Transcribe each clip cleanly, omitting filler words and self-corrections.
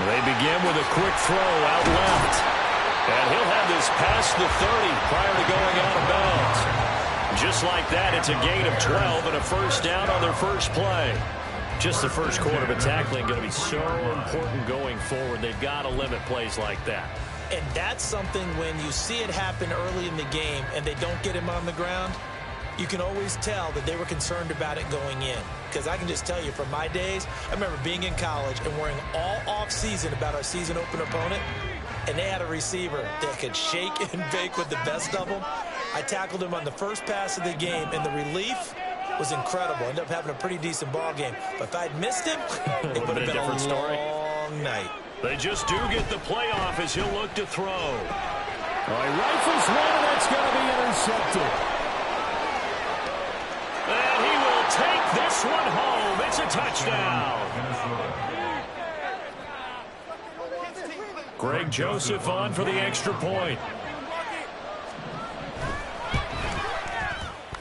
They begin with a quick throw out left. And he'll have this past the 30 prior to going out of bounds. Just like that, it's a gain of 12 and a first down on their first play. Just the first quarter, but tackling going to be so important going forward. They've got to limit plays like that. And that's something when you see it happen early in the game and they don't get him on the ground, you can always tell that they were concerned about it going in. Because I can just tell you from my days, I remember being in college and worrying all off-season about our season open opponent, and they had a receiver that could shake and bake with the best of them. I tackled him on the first pass of the game, and the relief was incredible. Ended up having a pretty decent ball game. But if I'd missed him, it would have been a long night. They just do get the playoff as he'll look to throw. He rifles one, and it's going to be intercepted. And he will take this one home. It's a touchdown. Greg Joseph on for the extra point.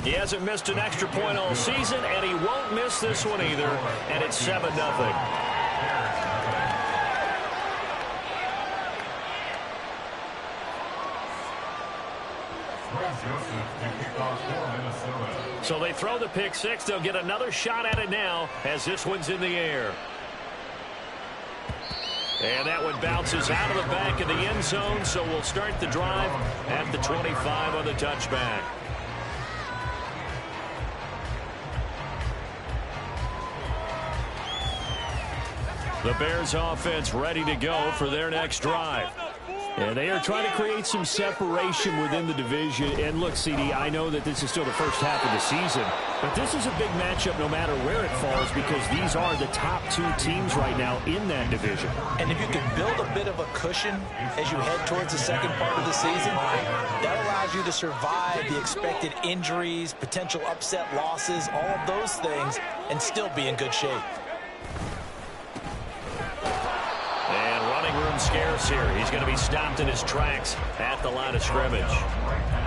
He hasn't missed an extra point all season, and he won't miss this one either, and it's 7-0. So they throw the pick six. They'll get another shot at it now as this one's in the air. And that one bounces out of the back of the end zone, so we'll start the drive at the 25 on the touchback. The Bears offense ready to go for their next drive. And they are trying to create some separation within the division. And look, CD, I know that this is still the first half of the season, but this is a big matchup no matter where it falls because these are the top two teams right now in that division. And if you can build a bit of a cushion as you head towards the second part of the season, that allows you to survive the expected injuries, potential upset losses, all of those things, and still be in good shape. Scarce here. He's going to be stopped in his tracks at the line of scrimmage.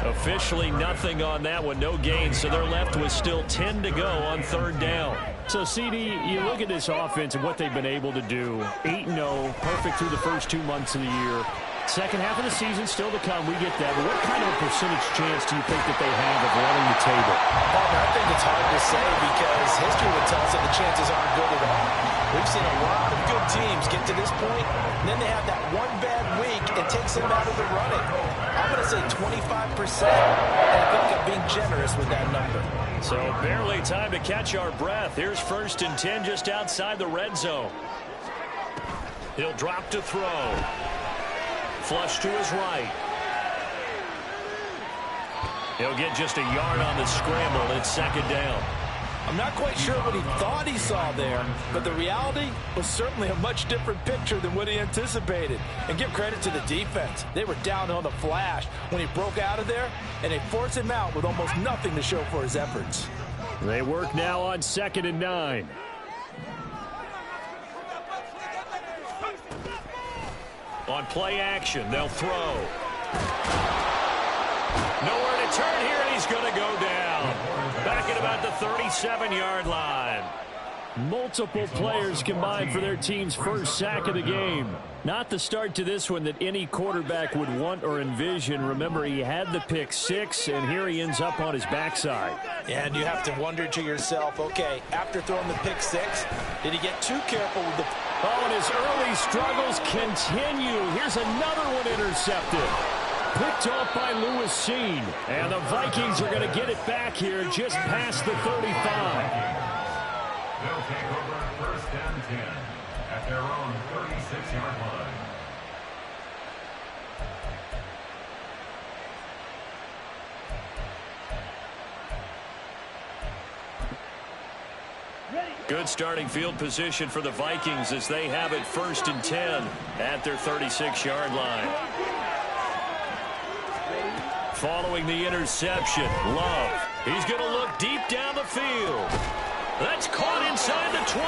Officially nothing on that one, no gain, so they're left with still 10 to go on third down. So, CD, you look at this offense and what they've been able to do. 8-0, perfect through the first 2 months of the year. Second half of the season still to come, we get that. But what kind of a percentage chance do you think that they have of running the table? Partner, I think it's hard to say because history would tell us that the chances aren't good at all. We've seen a lot of good teams get to this point, and then they have that one bad week and takes them out of the running. I'm going to say 25%, and I think I'm being generous with that number. So barely time to catch our breath. Here's 1st and 10 just outside the red zone. He'll drop to throw. Flush to his right. He'll get just a yard on the scramble. It's second down. I'm not quite sure what he thought he saw there, but the reality was certainly a much different picture than what he anticipated. And give credit to the defense. They were down on the flash when he broke out of there, and they forced him out with almost nothing to show for his efforts. They work now on 2nd and 9. On play action, they'll throw. Nowhere to turn here, and he's going to go down. Back at about the 37-yard line. Multiple players combined for their team's first sack of the game. Not the start to this one that any quarterback would want or envision. Remember, he had the pick six, and here he ends up on his backside. And you have to wonder to yourself, okay, after throwing the pick six, did he get too careful with the... Oh, and his early struggles continue. Here's another one intercepted. Picked off by Lewis Cine. And the Vikings are going to get it back here just past the 35. They'll take over 1st and 10 at their own 36-yard line. Good starting field position for the Vikings as they have it 1st and 10 at their 36-yard line. Following the interception, Love. He's going to look deep down the field. That's caught inside the 20.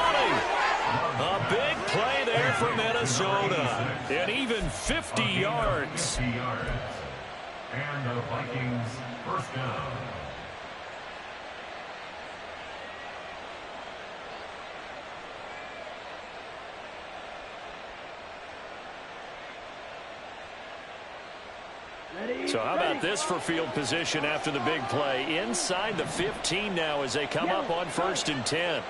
A big play there for Minnesota. And even 50 yards. 50 yards. And the Vikings first down. So how about this for field position after the big play? Inside the 15 now as they come up on 1st and 10.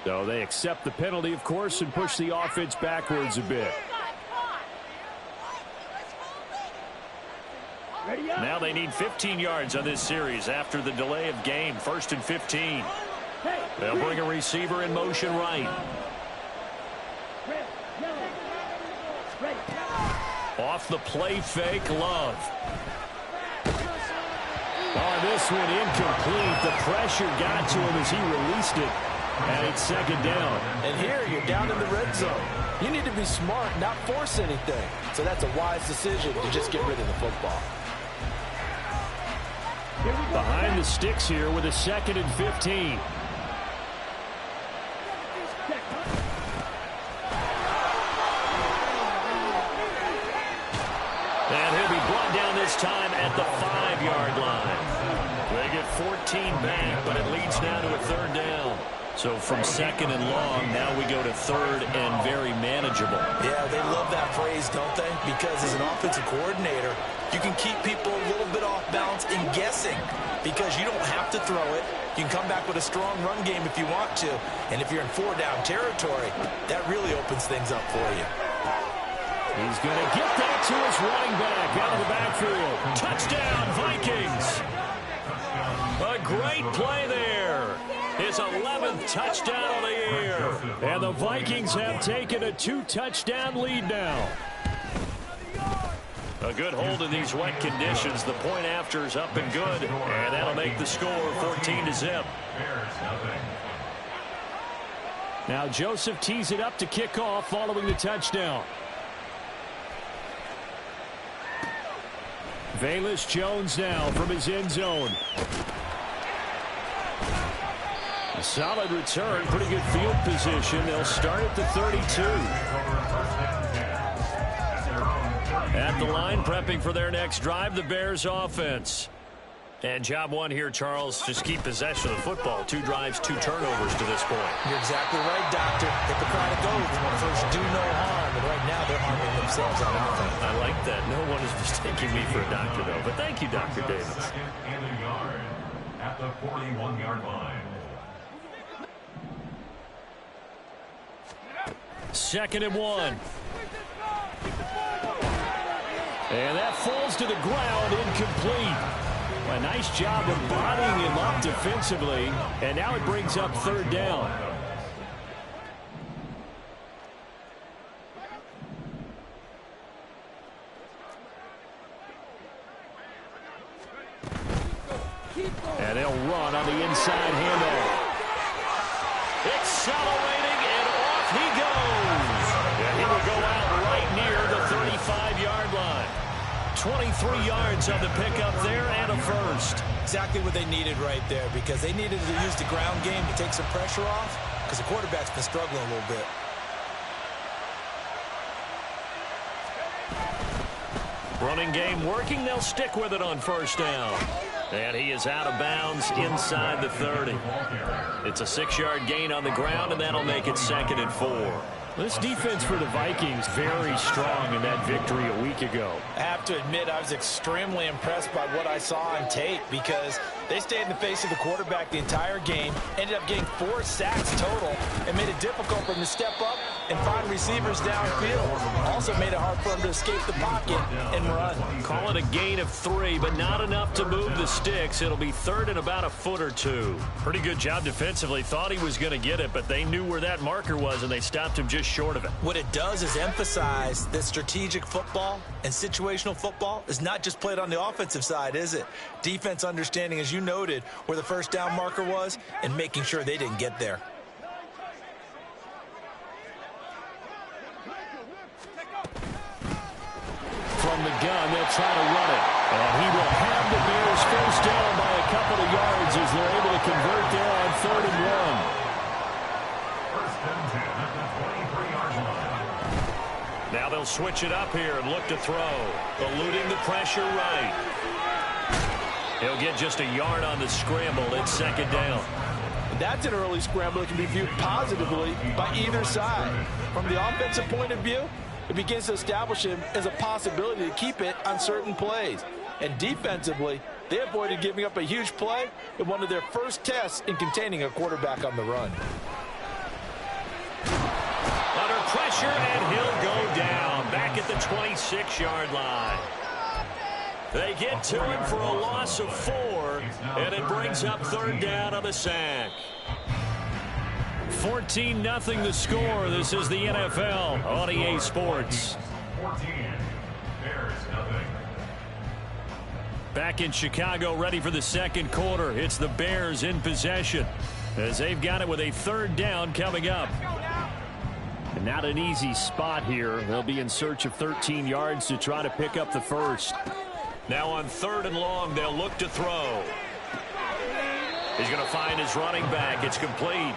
So they accept the penalty, of course, and push the offense backwards a bit. Now they need 15 yards on this series after the delay of game. 1st and 15. They'll bring a receiver in motion right. Off the play fake, Love. Oh, this one incomplete. The pressure got to him as he released it. And it's 2nd down. And here you're down in the red zone. You need to be smart, not force anything. So that's a wise decision to just get rid of the football. Behind the sticks here with a 2nd and 15. And he'll be brought down this time at the 5-yard line. They get 14 back, but it leads now to a 3rd down. So from 2nd and long, now we go to 3rd and very manageable. Yeah, they love that phrase, don't they? Because as an offensive coordinator, you can keep people a little bit off balance and guessing because you don't have to throw it. You can come back with a strong run game if you want to. And if you're in 4-down territory, that really opens things up for you. He's going to get that to his running back out of the backfield. Touchdown, Vikings. A great play there. His 11th touchdown of the year. And the Vikings have taken a 2-touchdown lead now. A good hold in these wet conditions. The point after is up and good. And that'll make the score 14-0. Now Joseph tees it up to kick off following the touchdown. Velus Jones now from his end zone. A solid return, pretty good field position. They'll start at the 32. At the line, prepping for their next drive, the Bears offense. And job one here, Charles, just keep possession of the football. 2 drives, 2 turnovers to this point. You're exactly right, Doctor. Hippocratic oath. First, do no harm. And right now, they're harming themselves on offense. I like that. No one is mistaking me for a doctor, though. But thank you, Dr. Davis. 2nd and a yard at the 41-yard line. 2nd and 1. And that falls to the ground, incomplete. A nice job of bodying him up defensively. And now it brings up 3rd down. And they'll run on the inside handoff. Accelerating, and off he goes. And he will go out right near the 35-yard line. 23 yards on the pickup there and a first. Exactly what they needed right there because they needed to use the ground game to take some pressure off because the quarterback's been struggling a little bit. Running game working. They'll stick with it on 1st down. And he is out of bounds inside the 30. It's a 6-yard gain on the ground, and that'll make it 2nd and 4. This defense for the Vikings very strong in that victory a week ago. I have to admit I was extremely impressed by what I saw on tape because they stayed in the face of the quarterback the entire game, ended up getting 4 sacks total, and made it difficult for him to step up and find receivers downfield. Also made it hard for him to escape the pocket and run. Call it a gain of 3, but not enough to move the sticks. It'll be 3rd and about a foot or 2. Pretty good job defensively. Thought he was going to get it, but they knew where that marker was, and they stopped him just short of it. What it does is emphasize that strategic football and situational football is not just played on the offensive side, is it? Defense understanding, as you noted, where the 1st down marker was and making sure they didn't get there. From the gun, they'll try to run it. And he will have the Bears 1st down by a couple of yards as they're able to convert there on 3rd and 1. 1st and 10 at the 23-yard line. Now they'll switch it up here and look to throw. Eluding the pressure right. He'll get just a yard on the scramble. It's second down. That's an early scramble that can be viewed positively by either side. From the offensive point of view, it begins to establish him as a possibility to keep it on certain plays. And defensively, they avoided giving up a huge play in one of their first tests in containing a quarterback on the run. Under pressure, and he'll go down back at the 26-yard line. They get to him for a loss of 4, and it brings up third down on the sack. 14-0 the score. This is the NFL on EA Sports. 14. Bears nothing. Back in Chicago, ready for the second quarter. It's the Bears in possession as they've got it with a third down coming up. And not an easy spot here. They'll be in search of 13 yards to try to pick up the first. Now on third and long, they'll look to throw. He's going to find his running back. It's complete.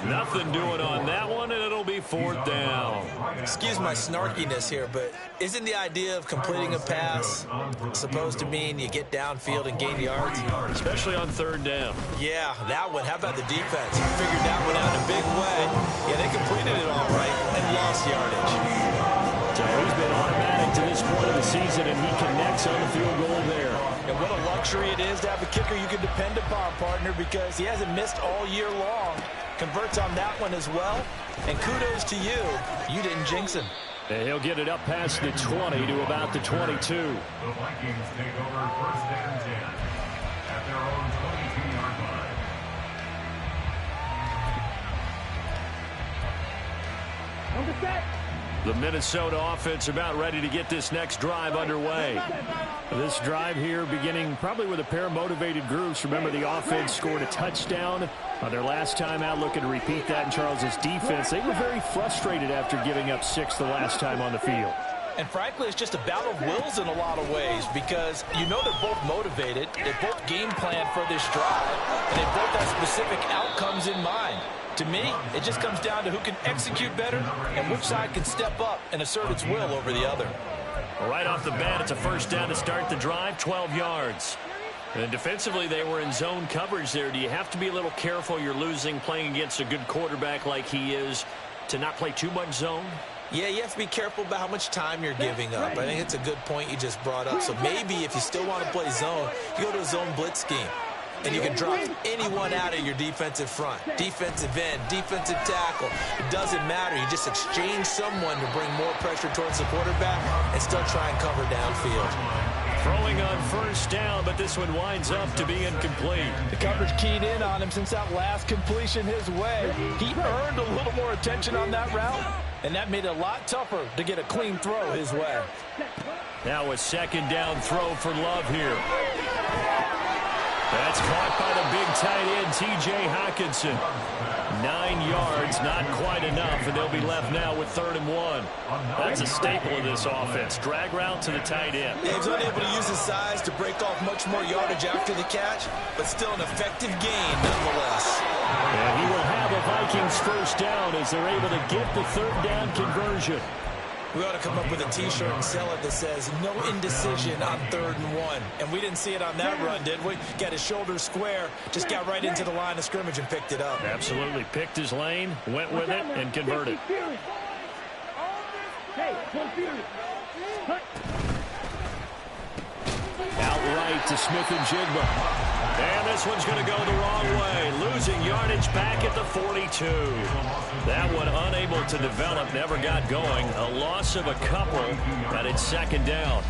Nothing doing on that one, and it'll be fourth down. Excuse my snarkiness here, but isn't the idea of completing a pass supposed to mean you get downfield and gain yards? Especially on third down. Yeah, that one. How about the defense? Figured that one out in a big way. Yeah, they completed it all right and lost yardage. So he's been automatic to this point of the season, and he connects on the field goal there. And what a luxury it is to have a kicker you can depend upon, partner, because he hasn't missed all year long. Converts on that one as well. And kudos to you. You didn't jinx him. And he'll get it up past the 20 to about the 22. The Vikings take over first and 10 at their own 22-yard line. The Minnesota offense about ready to get this next drive underway. This drive here beginning probably with a pair of motivated groups. Remember, the offense scored a touchdown on their last time out, looking to repeat that in Charles's defense. They were very frustrated after giving up 6 the last time on the field. And frankly, it's just a battle of wills in a lot of ways because you know they're both motivated. They both game planned for this drive, and they both have specific outcomes in mind. To me, it just comes down to who can execute better and which side can step up and assert its will over the other. Right off the bat, it's a first down to start the drive, 12 yards. And defensively, they were in zone coverage there. Do you have to be a little careful? You're losing playing against a good quarterback like he is to not play too much zone? Yeah, you have to be careful about how much time you're giving up. I think it's a good point you just brought up. So maybe if you still want to play zone, you go to a zone blitz scheme. And you can drop anyone out of your defensive front. Defensive end, defensive tackle. It doesn't matter. You just exchange someone to bring more pressure towards the quarterback and still try and cover downfield. Throwing on first down, but this one winds up to be incomplete. The coverage keyed in on him since that last completion his way. He earned a little more attention on that route, and that made it a lot tougher to get a clean throw his way. Now a second down throw for Love here. That's caught by the big tight end, T.J. Hockenson. 9 yards, not quite enough, and they'll be left now with 3rd and 1. That's a staple of this offense. Drag route to the tight end. Yeah, he was unable to use his size to break off much more yardage after the catch, but still an effective gain nonetheless. And he will have a Vikings first down as they're able to get the third down conversion. We ought to come up with a T-shirt and sell it that says, no indecision on 3rd and 1. And we didn't see it on that run, did we? Got his shoulders square, just got right into the line of scrimmage and picked it up. Absolutely. Picked his lane, went with it, and converted. Outright to Smith-Njigba. And this one's going to go the wrong way. Losing yardage back at the 42. That one unable to develop, never got going. A loss of a couple, and it's second down.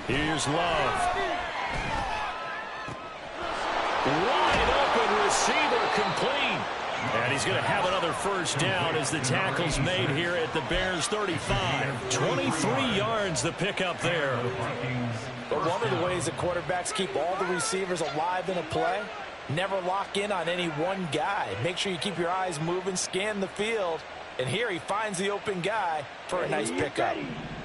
Here's Love. Wide open receiver complete. And he's going to have another first down as the tackle's made here at the Bears 35. 23 yards the pickup there. But one of the ways that quarterbacks keep all the receivers alive in a play, never lock in on any one guy. Make sure you keep your eyes moving, scan the field. And here he finds the open guy for a nice pickup.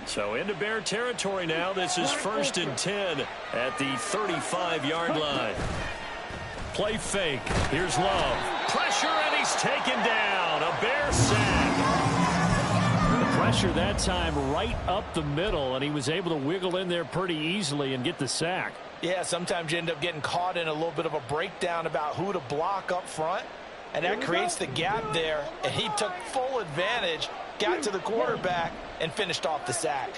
So into Bear territory now. This is 1st and 10 at the 35-yard line. Play fake. Here's Love. Pressure, and he's taken down. A Bear sack. The pressure that time right up the middle, and he was able to wiggle in there pretty easily and get the sack. Yeah, sometimes you end up getting caught in a little bit of a breakdown about who to block up front, and that creates the gap there, and he took full advantage, got to the quarterback, and finished off the sack.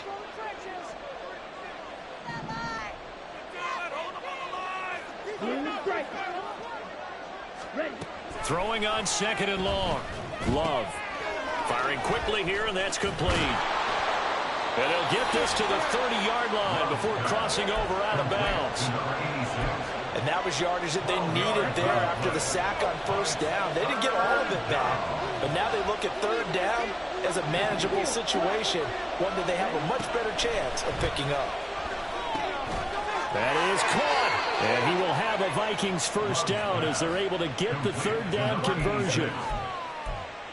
Throwing on 2nd and long. Love. Firing quickly here, and that's complete. And he'll get this to the 30-yard line before crossing over out of bounds. And that was yardage that they needed there after the sack on 1st down. They didn't get all of it back, but now they look at 3rd down as a manageable situation, one that they have a much better chance of picking up. That is caught, and he will have a Vikings 1st down as they're able to get the 3rd down conversion.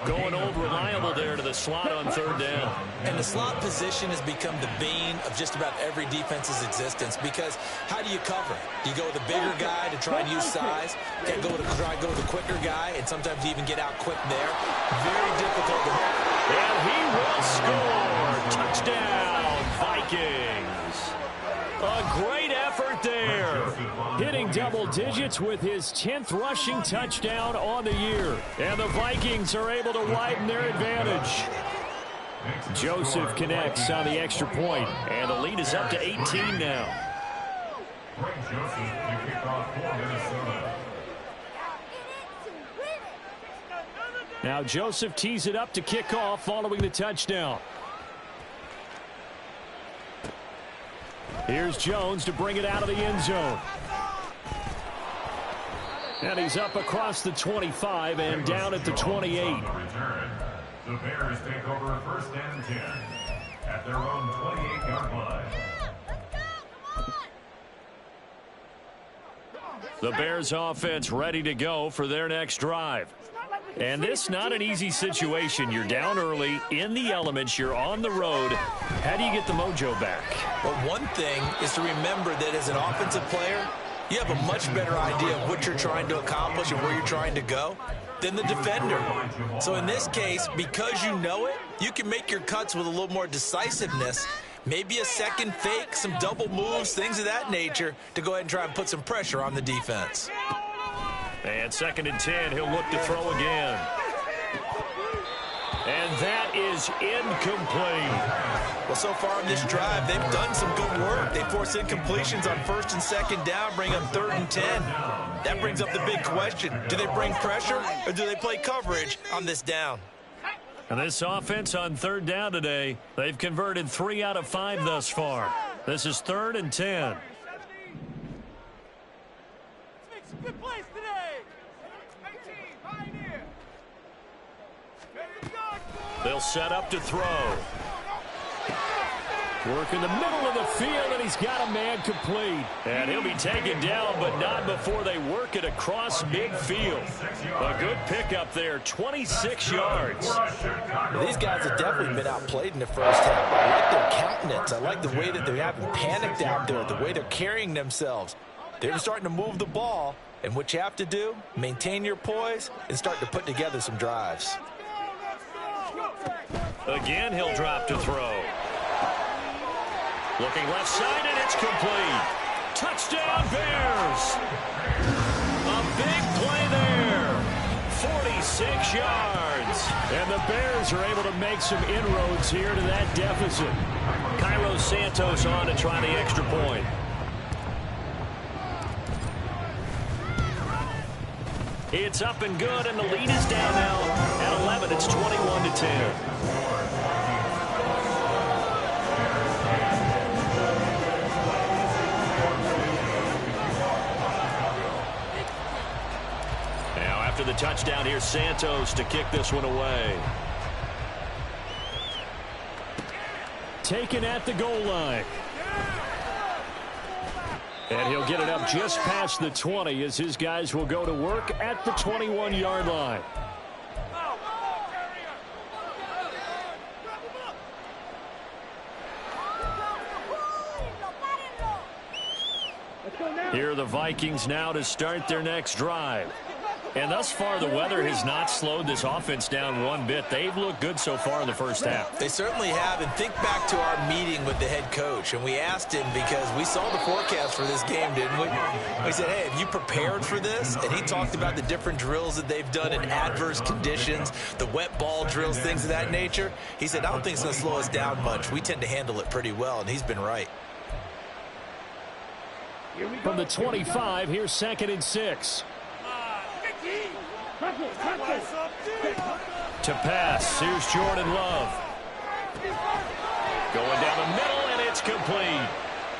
Going old reliable there to the slot on 3rd down. And the slot position has become the bane of just about every defense's existence, because how do you cover? Do you go with a bigger guy to try and use size? Try to go with a quicker guy, and sometimes you even get out quick there. Very difficult to... And he will score. Touchdown, Vikings. A great effort there. Hitting double digits with his 10th rushing touchdown on the year. And the Vikings are able to widen their advantage. Joseph connects on the extra point, and the lead is up to 18 now. Greg Joseph to kick off for Minnesota. Now Joseph tees it up to kick off following the touchdown. Here's Jones to bring it out of the end zone. And he's up across the 25 and down at the 28. The Bears take over 1st and 10 at their own 28-yard line. The Bears offense ready to go for their next drive. And this not an easy situation. You're down early, in the elements, you're on the road. How do you get the mojo back? Well, one thing is to remember that as an offensive player, you have a much better idea of what you're trying to accomplish and where you're trying to go than the defender. So in this case, because you know it, you can make your cuts with a little more decisiveness. Maybe a second fake, some double moves, things of that nature to go ahead and try and put some pressure on the defense. And 2nd and 10, he'll look to throw again. And that is incomplete. Well, so far in this drive, they've done some good work. They force incompletions on 1st and 2nd down, bring them 3rd and 10. That brings up the big question. Do they bring pressure or do they play coverage on this down? And this offense on 3rd down today, they've converted 3 out of 5 thus far. This is 3rd and 10. Good place today. 18, Pioneer. They'll set up to throw. Work in the middle of the field, and he's got a man complete. And he'll be taken down, but not before they work it across midfield. A good pickup there, 26 yards. Well, these guys have definitely been outplayed in the first half. I like their countenance. I like the way that they haven't panicked out there, the way they're carrying themselves. They're starting to move the ball, and what you have to do, maintain your poise and start to put together some drives. Again, he'll drop to throw. Looking left side, and it's complete. Touchdown, Bears. A big play there. 46 yards. And the Bears are able to make some inroads here to that deficit. Cairo Santos on to try the extra point. It's up and good, and the lead is down now at 11. It's 21-10. Now after the touchdown, here's Santos to kick this one away. Taken at the goal line. And he'll get it up just past the 20 as his guys will go to work at the 21-yard line. Here are the Vikings now to start their next drive. And thus far, the weather has not slowed this offense down one bit. They've looked good so far in the first half. They certainly have. And think back to our meeting with the head coach. And we asked him because we saw the forecast for this game, didn't we? We said, hey, have you prepared for this? And he talked about the different drills that they've done in adverse conditions, the wet ball drills, things of that nature. He said, I don't think it's going to slow us down much. We tend to handle it pretty well, and he's been right. From the 25, here's 2nd and 6. To pass, here's Jordan Love. Going down the middle, and it's complete.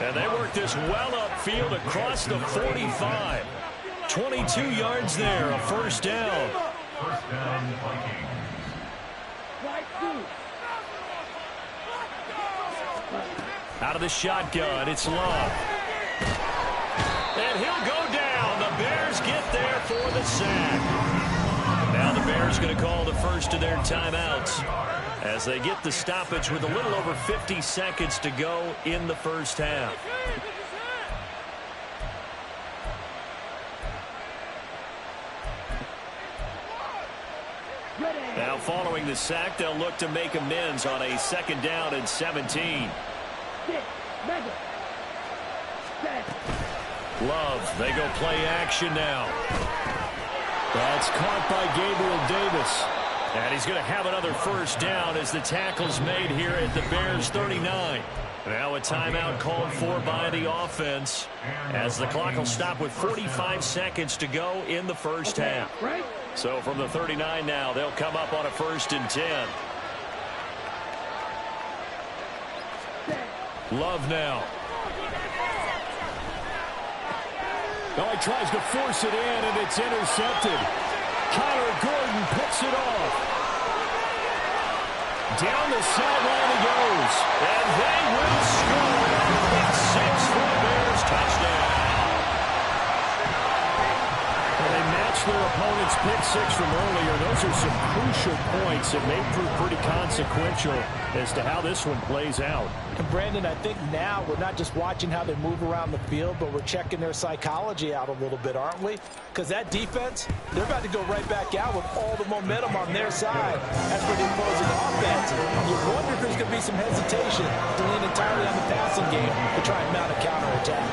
And they work this well upfield across the 45. 22 yards there, a first down. First down, Vikings. Out of the shotgun, it's Love. And he'll go down. The Bears get there for the sack. Now the Bears going to call the first of their timeouts as they get the stoppage with a little over 50 seconds to go in the first half. Now following the sack, they'll look to make amends on a 2nd down and 17. Love, they go play action now. That's caught by Gabriel Davis. And he's going to have another first down as the tackle's made here at the Bears 39. Now a timeout called for by the offense as the clock will stop with 45 seconds to go in the first half. So from the 39 now, they'll come up on a 1st and 10. Love now. Oh, he tries to force it in, and it's intercepted. Kyler Gordon picks it off. Down the sideline he goes. And they will score. Big 6 for the Bears. Touchdown. Well, they matched their opponent's pick 6 from earlier. Those are some crucial points that may prove pretty consequential as to how this one plays out. And Brandon, I think now we're not just watching how they move around the field, but we're checking their psychology out a little bit, aren't we? Because that defense, they're about to go right back out with all the momentum on their side. As for the opposing offense, you wonder if there's going to be some hesitation to lean entirely on the passing game to try and mount a counterattack.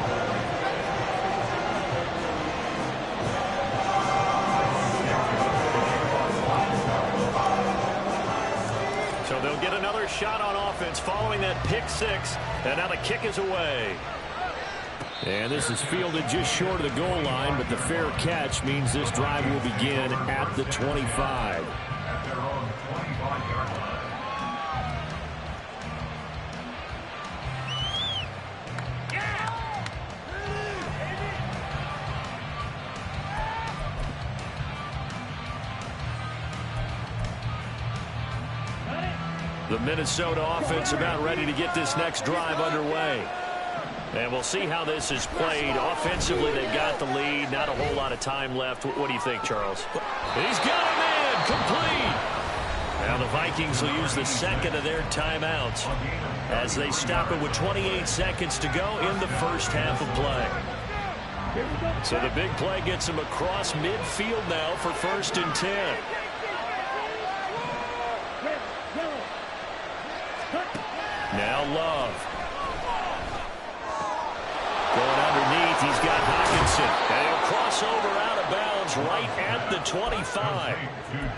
So they'll get another shot on offense following that pick 6, and now the kick is away. And this is fielded just short of the goal line, but the fair catch means this drive will begin at the 25. At their own 25-yard line. The Minnesota offense about ready to get this next drive underway. And we'll see how this is played. Offensively, they've got the lead. Not a whole lot of time left. What do you think, Charles? He's got him in. Complete. Now the Vikings will use the 2nd of their timeouts as they stop it with 28 seconds to go in the first half of play. So the big play gets them across midfield now for 1st and 10. Now Love. Going underneath, he's got Hockenson. And he'll cross over out of bounds right at the 25.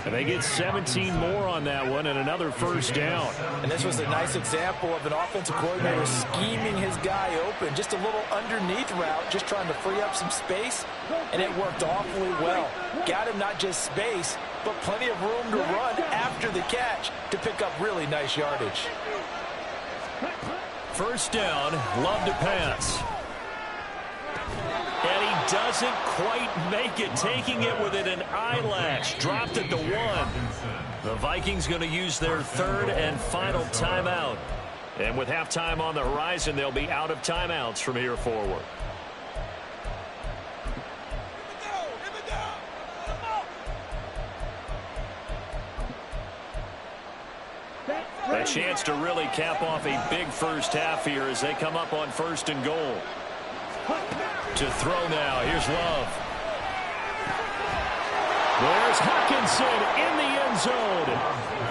And they get 17 more on that one and another first down. And this was a nice example of an offensive coordinator scheming his guy open. Just a little underneath route, just trying to free up some space. And it worked awfully well. Got him not just space, but plenty of room to run after the catch to pick up really nice yardage. First down, Love to pass. And he doesn't quite make it, taking it within an eyelash. Dropped at the 1. The Vikings going to use their 3rd and final timeout. And with halftime on the horizon, they'll be out of timeouts from here forward. A chance to really cap off a big first half here as they come up on 1st and goal. To throw now. Here's Love. There's Hockenson in the end zone.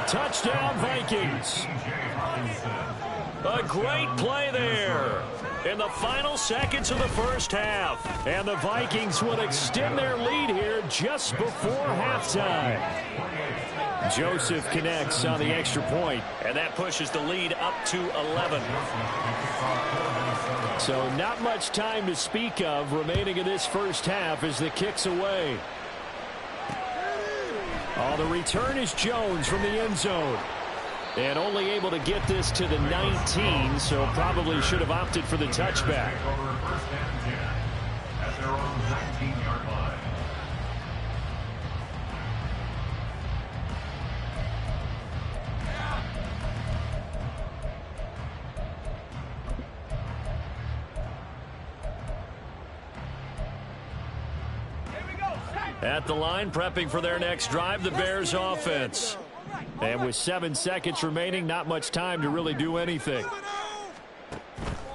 Touchdown, Vikings. A great play there in the final seconds of the first half. And the Vikings will extend their lead here just before halftime. Joseph connects on the extra point, and that pushes the lead up to 11. So not much time to speak of remaining in this first half as the kick's away. Oh, the return is Jones from the end zone. And only able to get this to the 19, so probably should have opted for the touchback. First and 10 at their own 19-yard line. At the line, prepping for their next drive, the Bears offense. And with 7 seconds remaining, not much time to really do anything.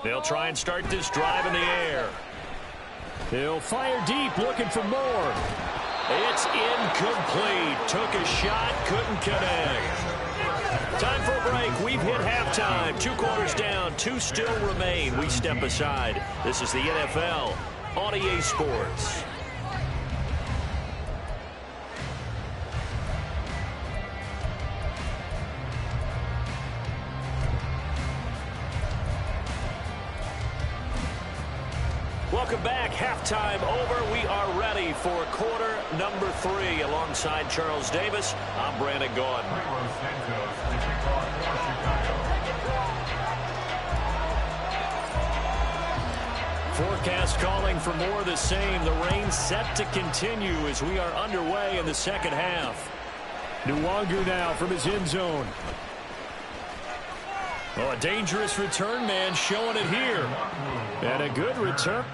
They'll try and start this drive in the air. He'll fire deep, looking for more. It's incomplete. Took a shot, couldn't connect. Time for a break. We've hit halftime. 2 quarters down, 2 still remain. We step aside. This is the NFL on EA Sports. Welcome back. Halftime over. We are ready for quarter number 3. Alongside Charles Davis, I'm Brandon Gaudin. Forecast calling for more of the same. The rain set to continue as we are underway in the second half. Nwangu now from his end zone. Oh, a dangerous return man showing it here. And a good return.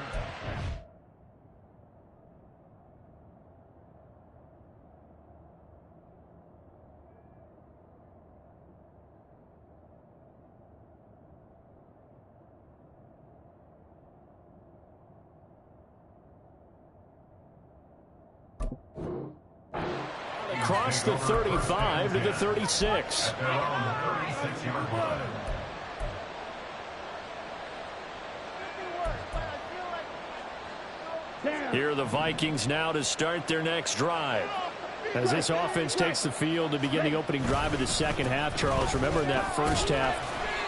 Across the 35 to the 36. Here are the Vikings now to start their next drive. As this offense takes the field to begin the opening drive of the second half, Charles, remember in that first half,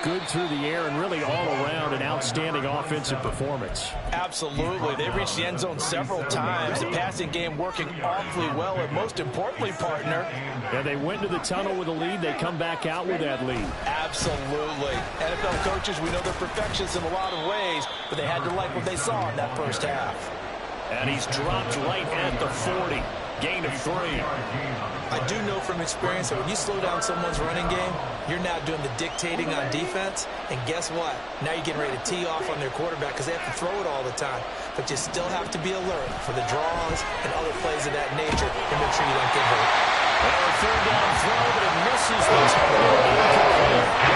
good through the air and really all around an outstanding offensive performance. Absolutely. They reached the end zone several times. The passing game working awfully well, and most importantly, partner. And they went to the tunnel with a lead. They come back out with that lead. Absolutely. NFL coaches, we know they're perfectionists in a lot of ways, but they had to like what they saw in that first half. And he's dropped right at the 40. Gain of 3. I do know from experience that when you slow down someone's running game, you're now doing the dictating on defense. And guess what? Now you're getting ready to tee off on their quarterback because they have to throw it all the time. But you still have to be alert for the draws and other plays of that nature and make sure you don't get hurt. A third down throw, but it misses the target.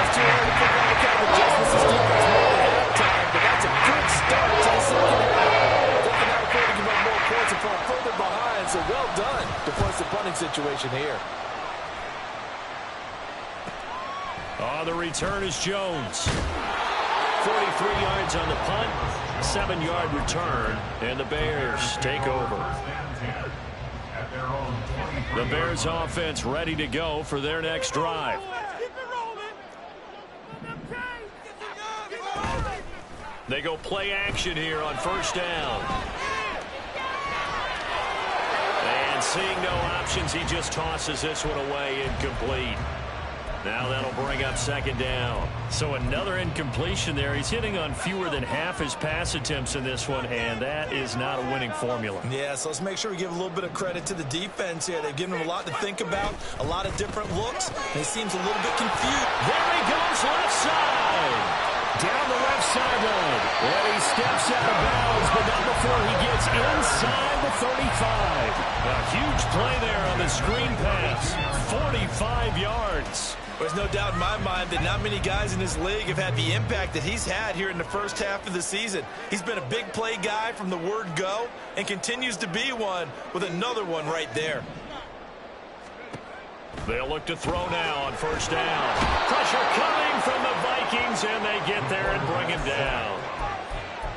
It's too early to pick out the kind of adjustments this defense made at halftime, but that's a good start to the second half. They cannot afford to give up more points and fall further behind, so well done to force the punting situation here. Oh, the return is Jones. 43 yards on the punt, 7-yard return, and the Bears take over. The Bears offense ready to go for their next drive. They go play action here on first down. And seeing no options, he just tosses this one away, incomplete. Now that'll bring up second down. So another incompletion there. He's hitting on fewer than half his pass attempts in this one, and that is not a winning formula. Yeah, so let's make sure we give a little bit of credit to the defense here. They've given him a lot to think about, a lot of different looks, and he seems a little bit confused. There he goes, left side. Down the left sideline. And he steps out of bounds, but not before he gets inside the 35. A huge play there on the screen pass. 45 yards. There's no doubt in my mind that not many guys in this league have had the impact that he's had here in the first half of the season. He's been a big play guy from the word go and continues to be one with another one right there. They'll look to throw now on first down. Pressure coming from the Vikings, and they get there and bring him down.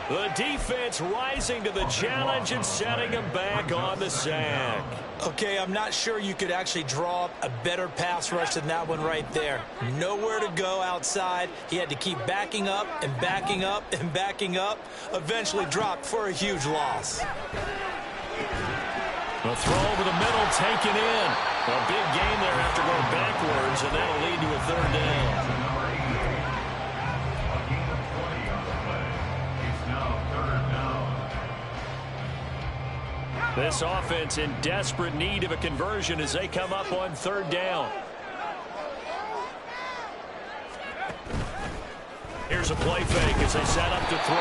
The defense rising to the challenge and setting him back on the sack. Okay, I'm not sure you could actually draw up a better pass rush than that one right there. Nowhere to go outside. He had to keep backing up and backing up and backing up. Eventually dropped for a huge loss. A throw over the middle taken in. A big gain there after going backwards, and that'll lead to a third down. This offense in desperate need of a conversion as they come up on third down. Here's a play fake as they set up to throw.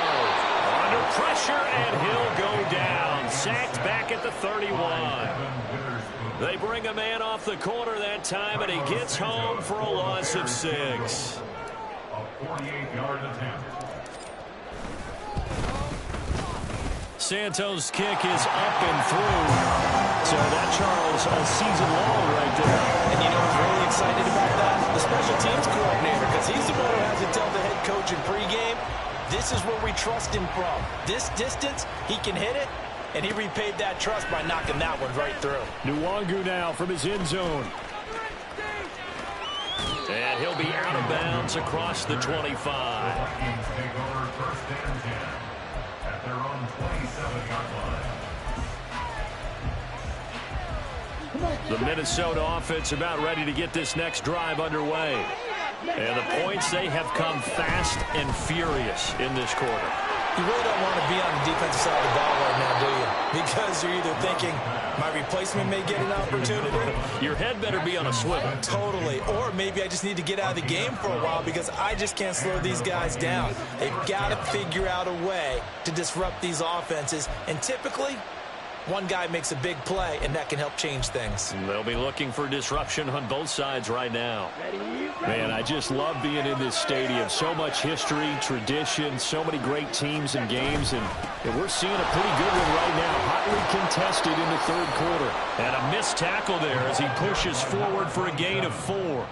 Under pressure, and he'll go down. Sacked back at the 31. They bring a man off the corner that time, and he gets home for a loss of 6. A 48-yard attempt. Santos' kick is up and through. So that, Charles, all season long right there. And you know who's really excited about that? The special teams coordinator, because he's the one who has to tell the head coach in pregame, this is where we trust him from. This distance, he can hit it, and he repaid that trust by knocking that one right through. Nwangu now from his end zone. And he'll be out of bounds across the 25. Vikings take over first and 10 at their own 27-yard line. The Minnesota offense about ready to get this next drive underway. And the points, they have come fast and furious in this quarter. You really don't want to be on the defensive side of the ball right now, do you? Because you're either thinking, my replacement may get an opportunity. Your head better be on a swivel. Totally. Or maybe I just need to get out of the game for a while because I just can't slow these guys down. They've got to figure out a way to disrupt these offenses. And typically, one guy makes a big play, and that can help change things. And they'll be looking for disruption on both sides right now. Man, I just love being in this stadium. So much history, tradition, so many great teams and games, and we're seeing a pretty good one right now. Hotly contested in the third quarter. And a missed tackle there as he pushes forward for a gain of 4.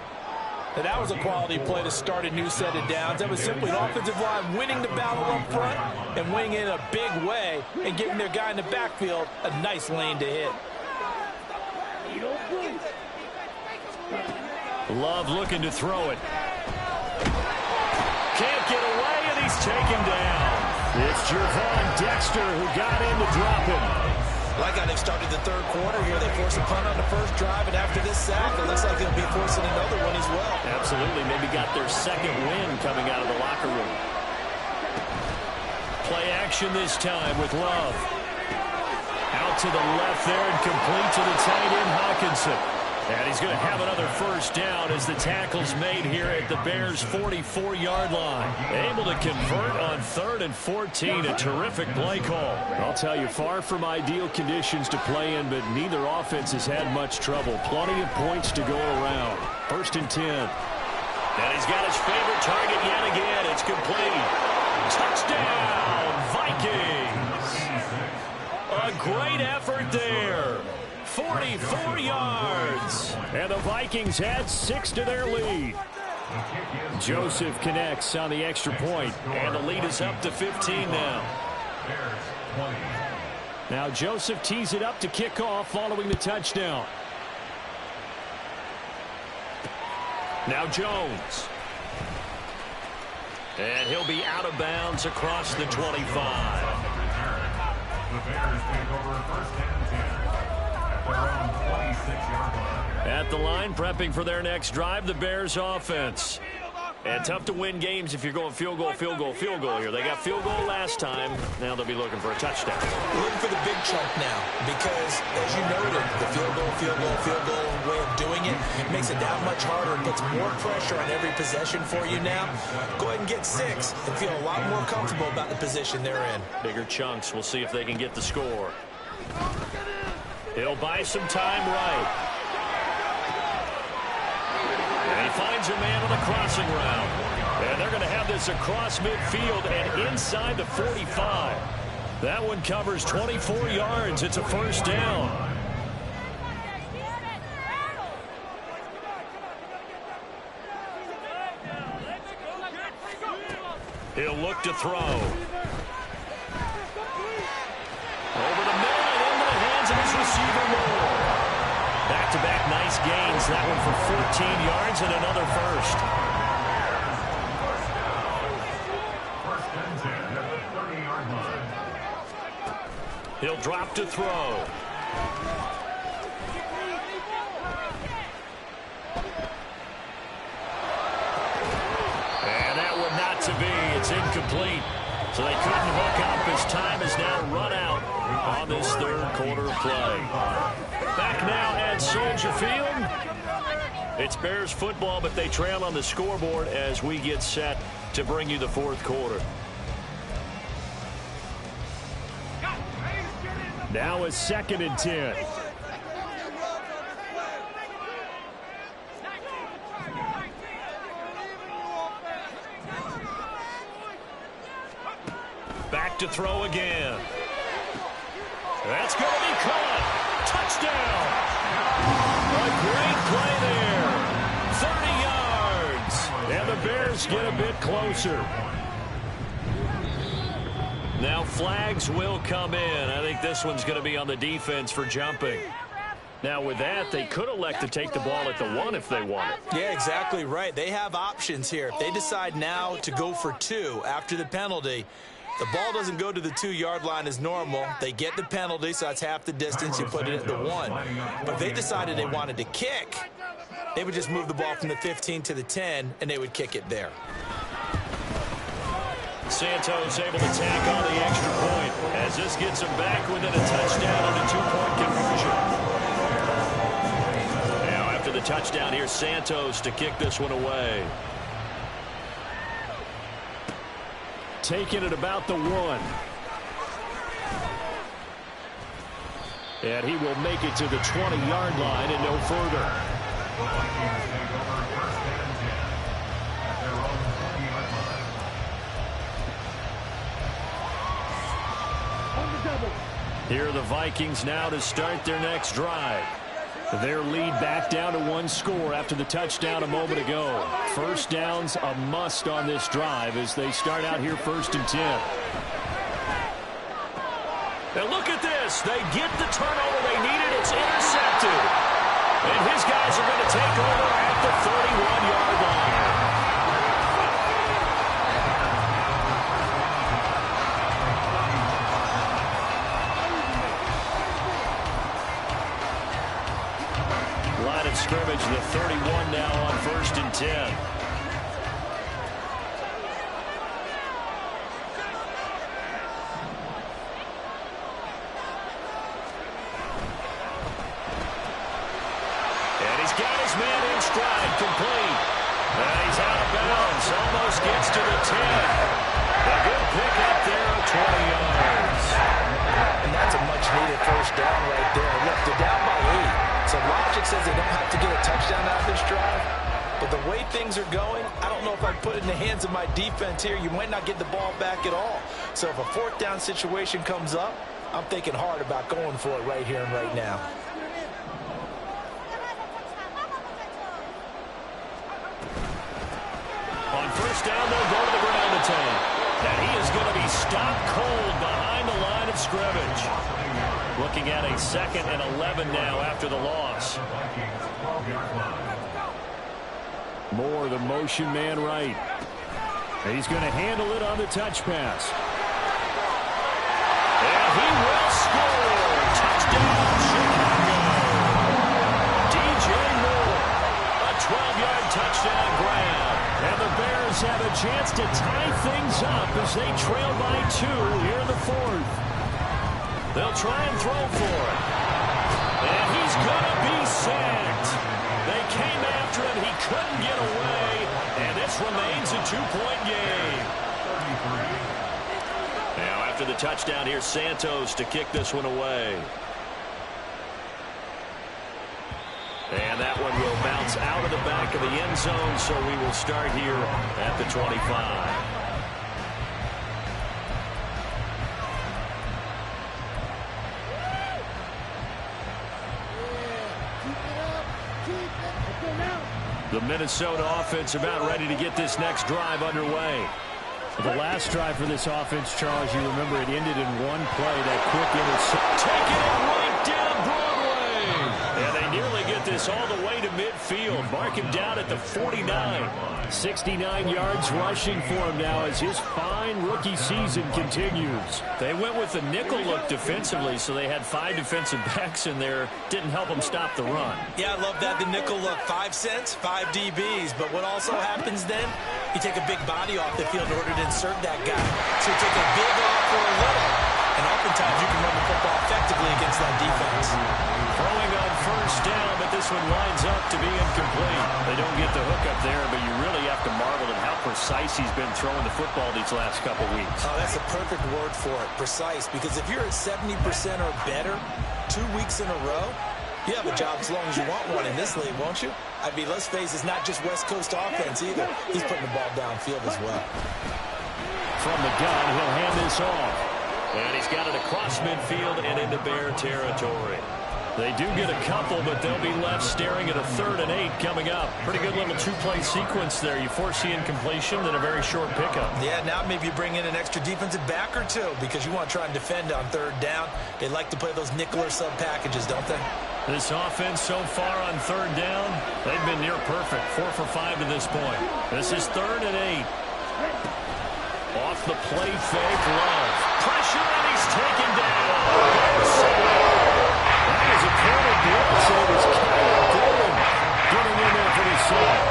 And that was a quality play to start a new set of downs. That was simply an offensive line winning the battle up front and winning in a big way and giving their guy in the backfield a nice lane to hit. Love looking to throw it. Can't get away, and he's taken down. It's Gervon Dexter who got in to drop him. Like how they've started the third quarter here. They forced a punt on the first drive, and after this sack, it looks like they'll be forcing another one as well. Absolutely. Maybe got their second win coming out of the locker room. Play action this time with Love. Out to the left there and complete to the tight end, Hockenson. And he's going to have another first down as the tackle's made here at the Bears' 44-yard line. Able to convert on 3rd and 14. A terrific play call. I'll tell you, far from ideal conditions to play in, but neither offense has had much trouble. Plenty of points to go around. 1st and 10. And he's got his favorite target yet again. It's complete. Touchdown, Vikings. A great effort there. 44 yards. And the Vikings had 6 to their lead. Joseph connects on the extra point, and the lead is up to 15 now. Now Joseph tees it up to kick off following the touchdown. Now Jones. And he'll be out of bounds across the 25. The Bears take over first and 10 at their own 26-yard line. At the line, prepping for their next drive, the Bears offense. And tough to win games if you're going field goal, field goal, field goal here. They got field goal last time. Now they'll be looking for a touchdown. Looking for the big chunk now because, as you noted, the field goal way of doing it makes it that much harder. It puts more pressure on every possession for you now. Go ahead and get 6 and feel a lot more comfortable about the position they're in. Bigger chunks. We'll see if they can get the score. It'll buy some time right. And he finds a man on the crossing route. And they're going to have this across midfield and inside the 45. That one covers 24 yards. It's a first down. He'll look to throw. Over the middle and into the hands of his receiver Moore. Back-to-back nice gains. That one for 14 yards and another first. First and 10 at the 30-yard line. He'll drop to throw. And that one not to be. It's incomplete. So they couldn't hook up as time is now run out on this third quarter of play. Back now at Soldier Field. It's Bears football, but they trail on the scoreboard as we get set to bring you the fourth quarter. Now it's 2nd and 10. Back to throw again. That's going to be caught. Touchdown. A great play there. 30 yards. And the Bears get a bit closer. Now flags will come in. I think this one's going to be on the defense for jumping. Now with that, they could elect to take the ball at the 1 if they want it. Yeah, exactly right. They have options here. If they decide now to go for 2 after the penalty, the ball doesn't go to the 2-yard line as normal. They get the penalty, so that's half the distance. You put it at the 1. But if they decided they wanted to kick, they would just move the ball from the 15 to the 10, and they would kick it there. Santos able to tack on the extra point as this gets him back within a touchdown on a 2-point conversion. Now after the touchdown, here's Santos to kick this one away. Taking it about the 1. And he will make it to the 20-yard line and no further. Here are the Vikings now to start their next drive. Their lead back down to 1 score after the touchdown a moment ago. First down's a must on this drive as they start out here 1st and 10. Now look at this. They get the turnover they needed. It's intercepted. And his guys are going to take over at the 31-yard line. Line of scrimmage, the 31 now on 1st and 10. And he's got his man in stride, complete. And he's out of bounds, almost gets to the 10. A good pick up there of 20 yards. And that's a much-needed first down right there. Look, they're down by 8. So logic says they don't have to get a touchdown out of this drive. But the way things are going, I don't know if I'd put it in the hands of my defense here. You might not get the ball back at all. So if a 4th down situation comes up, I'm thinking hard about going for it right here and right now. On 1st down, they'll go to the ground attack. And he is going to be stopped cold behind the line of scrimmage. Looking at a 2nd and 11 now after the loss. Moore, the motion man right. And he's going to handle it on the touch pass. And he will score. Touchdown, Chicago. DJ Moore. A 12-yard touchdown grab. And the Bears have a chance to tie things up as they trail by 2 here in the 4th. They'll try and throw for it. And he's going to be sacked. They came after him. He couldn't get away. And this remains a 2-point game. Now after the touchdown, here's Santos to kick this one away. And that one will bounce is out of the back of the end zone, so we will start here at the 25. The Minnesota offense about ready to get this next drive underway. The last drive for this offense, Charles, you remember it ended in one play, that quick interception. Taking it right down Broadway. And they nearly get this all the way to midfield. Mark him down at the 49. 69 yards rushing for him now as his fine rookie season continues. They went with the nickel look defensively, so they had 5 defensive backs in there. Didn't help them stop the run. Yeah, I love that, the nickel look. 5 cents, 5 DBs. But what also happens then, you take a big body off the field in order to insert that guy. So you take a big off for a little. And oftentimes you can run the football effectively against that defense. Throwing on first down, but this one lines up to be incomplete. They don't get the hook up there, but you really have to marvel at how precise he's been throwing the football these last couple weeks. Oh, that's a perfect word for it, precise. Because if you're at 70% or better 2 weeks in a row, you have a job as long as you want one in this league, won't you? I mean, let's face it, it's not just West Coast offense either. He's putting the ball downfield as well. From the gun, he'll hand this off. And he's got it across midfield and into Bear territory. They do get a couple, but they'll be left staring at a 3rd and 8 coming up. Pretty good little 2-play sequence there. You force the incompletion, then a very short pickup. Yeah, now maybe you bring in an extra defensive back or two because you want to try and defend on 3rd down. They like to play those nickel or sub packages, don't they? This offense so far on 3rd down, they've been near perfect. 4 for 5 to this point. This is 3rd and 8. Off the play fake, Love. Pressure, and he's taken down. That was a corner blitz, so it was Kyler Gordon getting in there for the sack.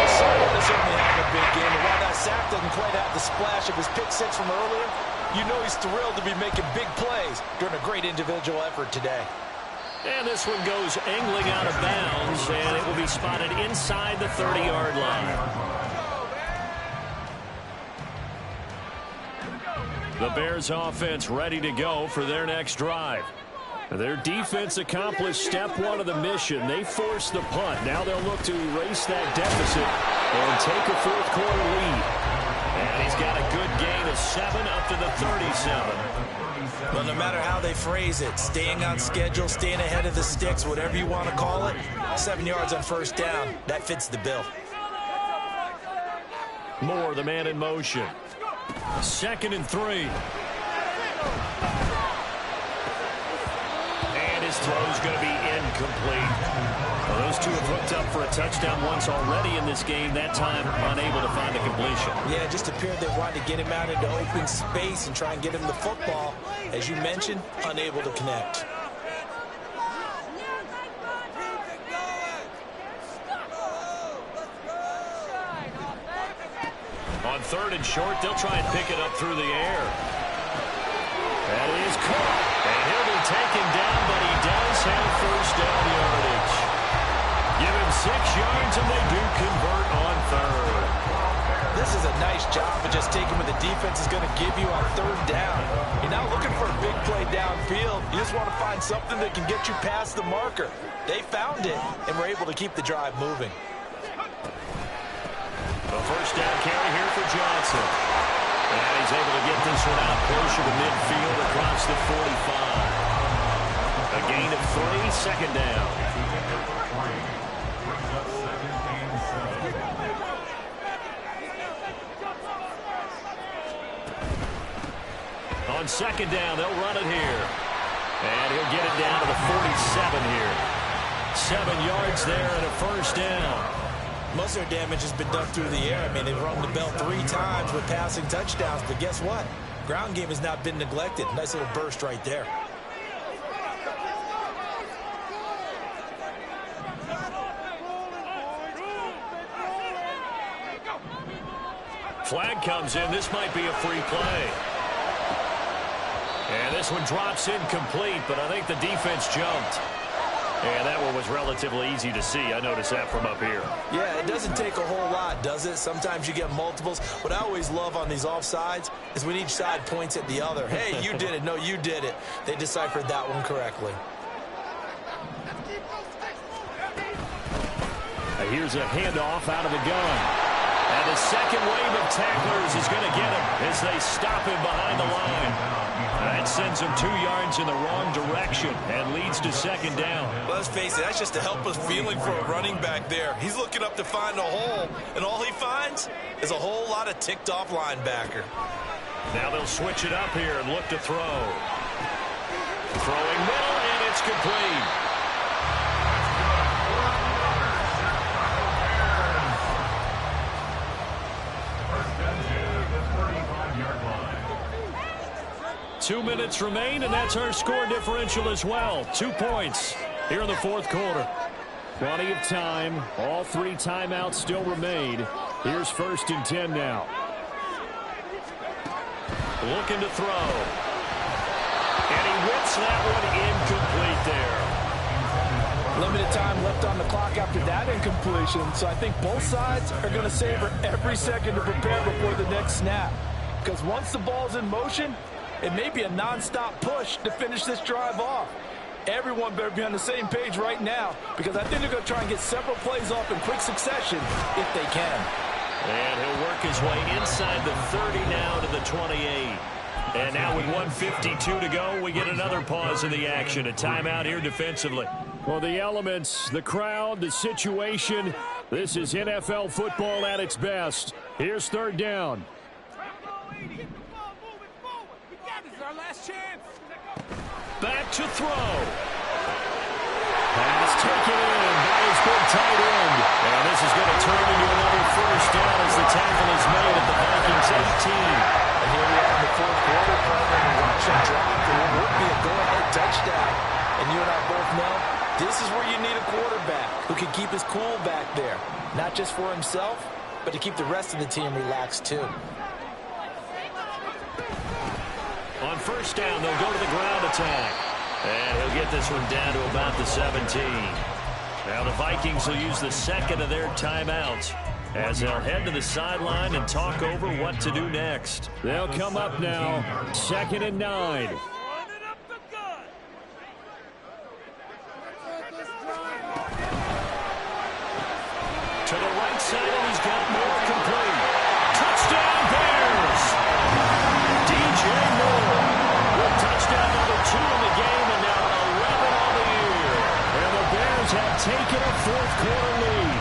Simon is certainly having a big game, and while that sack doesn't quite have the splash of his pick 6 from earlier, you know he's thrilled to be making big plays during a great individual effort today. And this one goes angling out of bounds, and it will be spotted inside the 30-yard line. The Bears offense ready to go for their next drive. Their defense accomplished step 1 of the mission. They forced the punt. Now they'll look to erase that deficit and take a 4th quarter lead. And he's got a good gain of 7 up to the 37. Well, no matter how they phrase it, staying on schedule, staying ahead of the sticks, whatever you want to call it, 7 yards on 1st down, that fits the bill. Moore, the man in motion. 2nd and 3. And his throw's going to be incomplete. Well, those two have hooked up for a touchdown once already in this game, that time unable to find the completion. Yeah, it just appeared they wanted to get him out into open space and try and get him the football. As you mentioned, unable to connect. On 3rd and short, they'll try and pick it up through the air. That is caught. And he'll be taken down, but he does have 1st down yardage. Give him 6 yards, and they do convert on 3rd. This is a nice job of just taking what the defense is going to give you on 3rd down. You're not looking for a big play downfield. You just want to find something that can get you past the marker. They found it, and were able to keep the drive moving. A 1st down carry here for Johnson. And he's able to get this one out closer to midfield across the 45. A gain of 3, 2nd down. On 2nd down, they'll run it here. And he'll get it down to the 47 here. 7 yards there and a 1st down. Most of their damage has been done through the air. I mean, they've rung the bell 3 times with passing touchdowns, but guess what? Ground game has not been neglected. Nice little burst right there. Flag comes in. This might be a free play. And this one drops incomplete, but I think the defense jumped. And that one was relatively easy to see. I noticed that from up here. Yeah, it doesn't take a whole lot, does it? Sometimes you get multiples. What I always love on these offsides is when each side points at the other. Hey, you did it. No, you did it. They deciphered that one correctly. Here's a handoff out of the gun. And the second wave of tacklers is going to get him as they stop him behind the line. That sends him 2 yards in the wrong direction and leads to second down. Let's face it, that's just a helpless feeling for a running back there. He's looking up to find a hole, and all he finds is a whole lot of ticked-off linebacker. Now they'll switch it up here and look to throw. Throwing middle, and it's complete. First and 10 at the 35-yard line. 2 minutes remain, and that's our score differential as well. 2 points here in the fourth quarter. Plenty of time. All 3 timeouts still remain. Here's 1st and 10 now. Looking to throw. And he whips that one incomplete there. Limited time left on the clock after that incompletion, so I think both sides are going to savor every second to prepare before the next snap. Because once the ball's in motion, it may be a non-stop push to finish this drive off. Everyone better be on the same page right now, because I think they're going to try and get several plays off in quick succession if they can. And he'll work his way inside the 30 now to the 28. And now with 1:52 to go, we get another pause in the action. A timeout here defensively. Well, the elements, the crowd, the situation, this is NFL football at its best. Here's 3rd down. Back to throw. Pass taken in by his big tight end. And this is going to turn into another 1st down as the tackle is made at the Vikings 18. And here we are in the fourth quarter, and a rush and drop, and it would be a go-ahead touchdown. And you and I both know this is where you need a quarterback who can keep his cool back there, not just for himself, but to keep the rest of the team relaxed too. On 1st down, they'll go to the ground attack. And he'll get this one down to about the 17. Now the Vikings will use the second of their timeouts as they'll head to the sideline and talk over what to do next. They'll come up now, 2nd and 9. To the right side, and he's got Moore complete. Touchdown, Bears! DJ Moore with touchdown number 2 in the game, and now 11 on the year. And the Bears have taken a fourth quarter lead.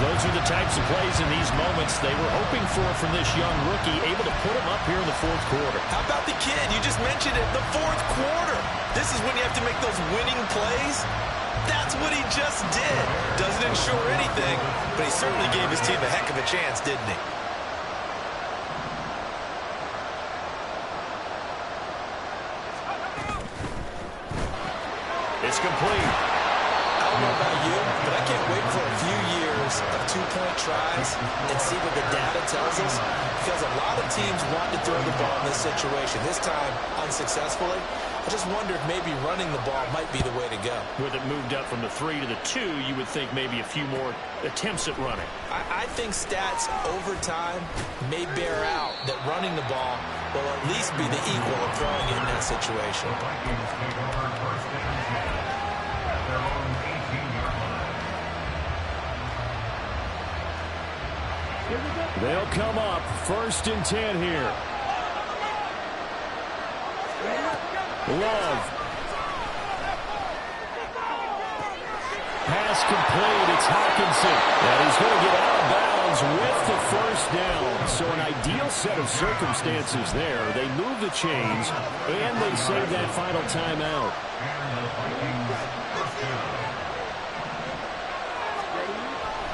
Those are the types of plays in these moments they were hoping for from this young rookie, able to put him up here in the fourth quarter. How about the kid? You just mentioned it, the fourth quarter. This is when you have to make those winning plays. That's what he just did. Doesn't ensure anything, but he certainly gave his team a heck of a chance, didn't he? It's complete. I don't know about you, but I can't wait for a few years of 2-point tries and see what the data tells us, because a lot of teams want to throw the ball in this situation. This time, unsuccessfully. I just wonder if maybe running the ball might be the way to go. With it moved up from the 3 to the 2, you would think maybe a few more attempts at running. I think stats over time may bear out that running the ball will at least be the equal of throwing it in that situation. The Vikings take over 1st and 10 at their own 18-yard line. They'll come up 1st and 10 here. Love. Pass complete. It's Hockenson. And he's going to get out of bounds with the 1st down. So an ideal set of circumstances there. They move the chains, and they save that final timeout.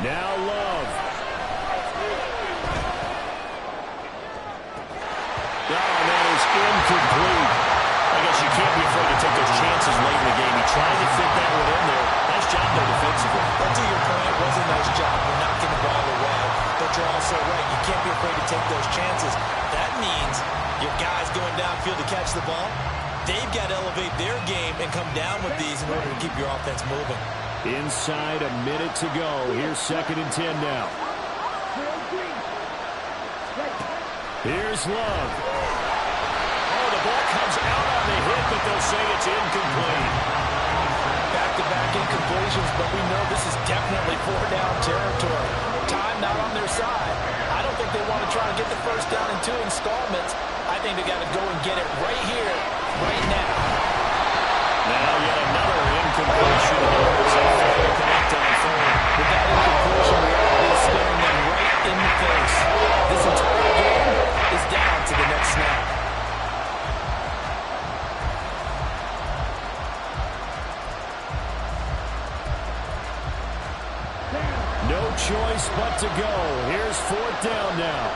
Now Love. Oh, that is incomplete. I guess you can't be afraid to take those chances late in the game. He tried to fit that one in there. Nice job there defensively. But to your point, it was a nice job. We're knocking the ball away. But you're also right. You can't be afraid to take those chances. That means your guys going downfield to catch the ball, they've got to elevate their game and come down with these in order to keep your offense moving. Inside a minute to go. Here's 2nd and 10 now. Here's Love. Oh, the ball comes out on the hit, but they'll say it's incomplete. Back-to-back back-to-back incompletions, but we know this is definitely four-down territory. Time not on their side. I don't think they want to try to get the first down in 2 installments. I think they got to go and get it right here, right now. Now yet another incompletion here as they fail to connect on third. With that incompletion, reality is staring them right in the face. This entire game is down to the next snap. No choice but to go. Here's 4th down now.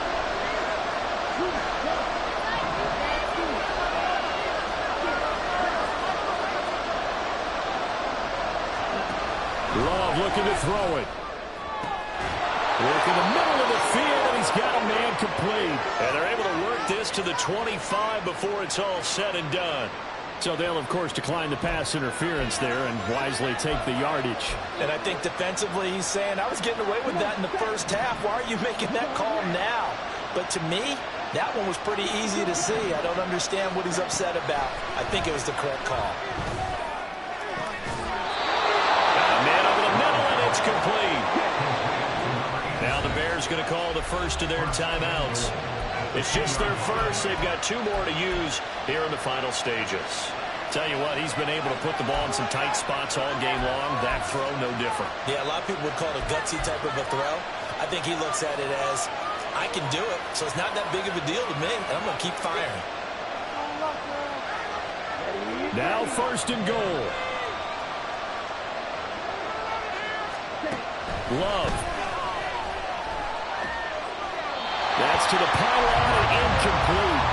Love looking to throw it. Work in the middle of the field, and he's got a man complete. And they're able to work this to the 25 before it's all said and done. So they'll, of course, decline the pass interference there and wisely take the yardage. And I think defensively he's saying, I was getting away with that in the first half. Why are you making that call now? But to me, that one was pretty easy to see. I don't understand what he's upset about. I think it was the correct call. Man over the middle, and it's complete. Now the Bears going to call the first of their timeouts. It's just their first. They've got 2 more to use here in the final stages. Tell you what, he's been able to put the ball in some tight spots all game long. That throw, no different. Yeah, a lot of people would call it a gutsy type of a throw. I think he looks at it as, I can do it, so it's not that big of a deal to me, and I'm going to keep firing. Now 1st and goal. Love. That's to the pylon and incomplete.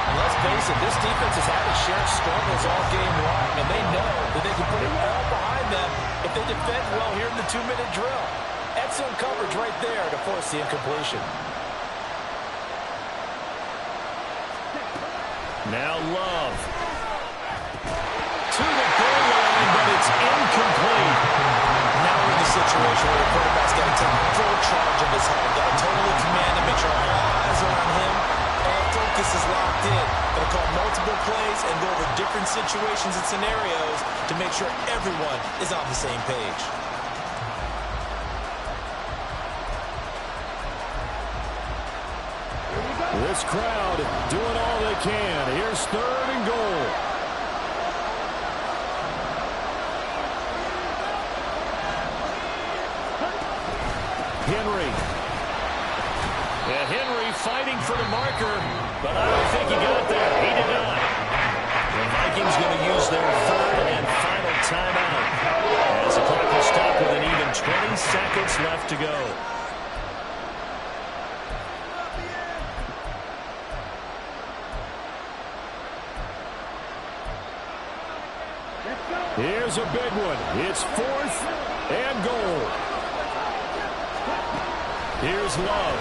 And let's face it, this defense has had its share of struggles all game long, and they know that they can put it all behind them if they defend well here in the 2-minute drill. Excellent coverage right there to force the incompletion. Now Love. To the goal line, but it's incomplete. Now we're in the situation where the quarterback's got to take full charge of his head. Got to totally command and make sure all eyes are on him. All focus is locked in. Got to call multiple plays and go over different situations and scenarios to make sure everyone is on the same page. This crowd doing all they can. Here's 3rd and goal. Henry. Yeah, Henry fighting for the marker, but I don't think he got there. He did not. The Vikings going to use their 3rd and final timeout as the clock will stop with an even 20 seconds left to go. Here's a big one. It's 4th and goal. Here's Love.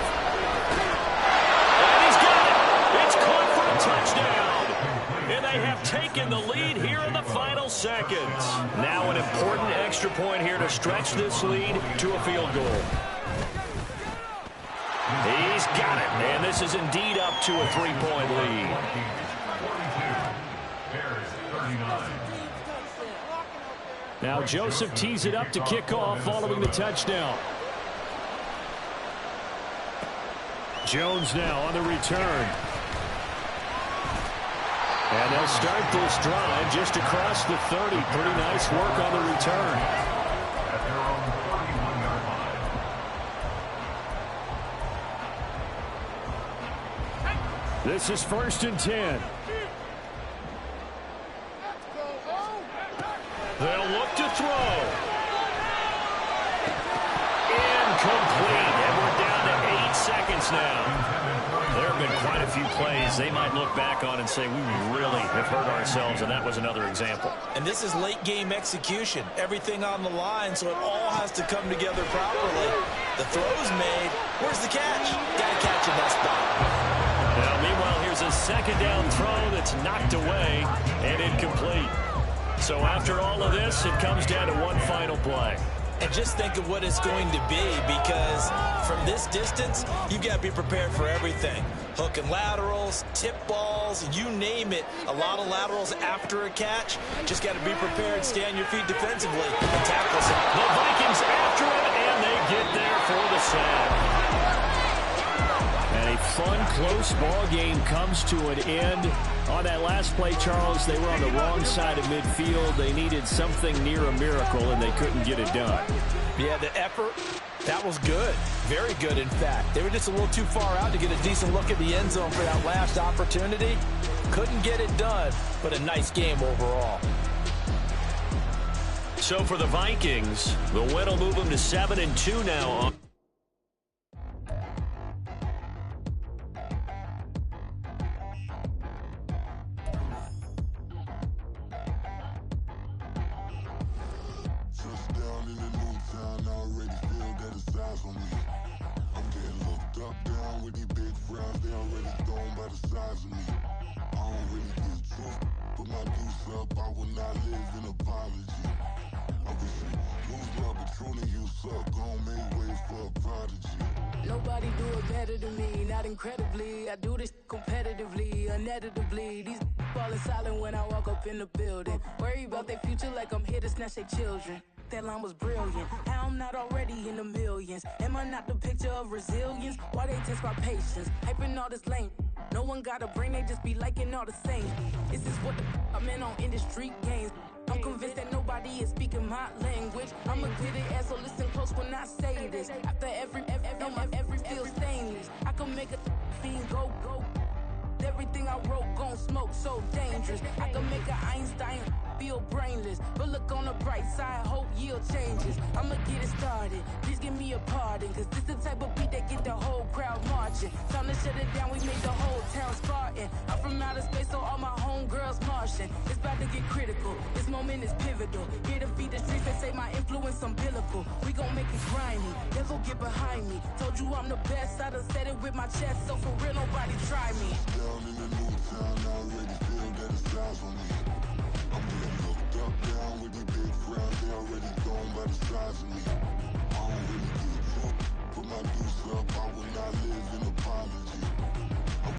And he's got it. It's caught for a touchdown. And they have taken the lead here in the final seconds. Now an important extra point here to stretch this lead to a field goal. He's got it. And this is indeed up to a 3-point lead. Now Joseph tees it up to kick off following the touchdown. Jones now on the return. And they'll start this drive just across the 30. Pretty nice work on the return. At their own 41-yard line. This is 1st and 10. They'll look to throw. Incomplete. And we're down to 8 seconds now. There have been quite a few plays they might look back on and say, we really have hurt ourselves, and that was another example. And this is late-game execution. Everything on the line, so it all has to come together properly. The throw's made. Where's the catch? Got to catch in that spot. Now, meanwhile, here's a 2nd down throw that's knocked away and incomplete. So after all of this, it comes down to one final play. And just think of what it's going to be, because from this distance, you've got to be prepared for everything. Hook and laterals, tip balls, you name it. A lot of laterals after a catch. Just got to be prepared, stay on your feet defensively, and tackle some. The Vikings after it, and they get there for the sack. And a fun, close ball game comes to an end. On that last play, Charles, they were on the wrong side of midfield. They needed something near a miracle, and they couldn't get it done. Yeah, the effort, that was good. Very good, in fact. They were just a little too far out to get a decent look at the end zone for that last opportunity. Couldn't get it done, but a nice game overall. So for the Vikings, the win will move them to 7-2 now. Nobody do it better than me, not incredibly. I do this competitively, uneditably. These falling silent when I walk up in the building. Worry about their future like I'm here to snatch their children. That line was brilliant. How I'm not already in the millions. Am I not the picture of resilience? Why they test my patience? Hyping all this lame. No one got a brain, they just be liking all the same. This is what the I'm in on industry games. I'm convinced that nobody is speaking my language. I'm a good ass, so listen close when I say this. After every feel stainless. I can make a fiend go. Everything I wrote gon' smoke, so dangerous. I can make an Einstein feel brainless. But look on the bright side, hope yield changes. I'ma get it started, please give me a pardon. Cause this the type of beat that get the whole crowd marching. Time to shut it down, we made the whole town Spartan. I'm from outer space, so all my homegirls Martian. It's about to get critical, this moment is pivotal. Here to feed the streets, they say my influence umbilical. We gon' make it grimy, never get behind me. Told you I'm the best, I done said it with my chest. So for real, nobody try me. Down in the new town, I already feel that it's eyes on me. I'm getting looked up, down with these big crowds, they already gone by the size of me.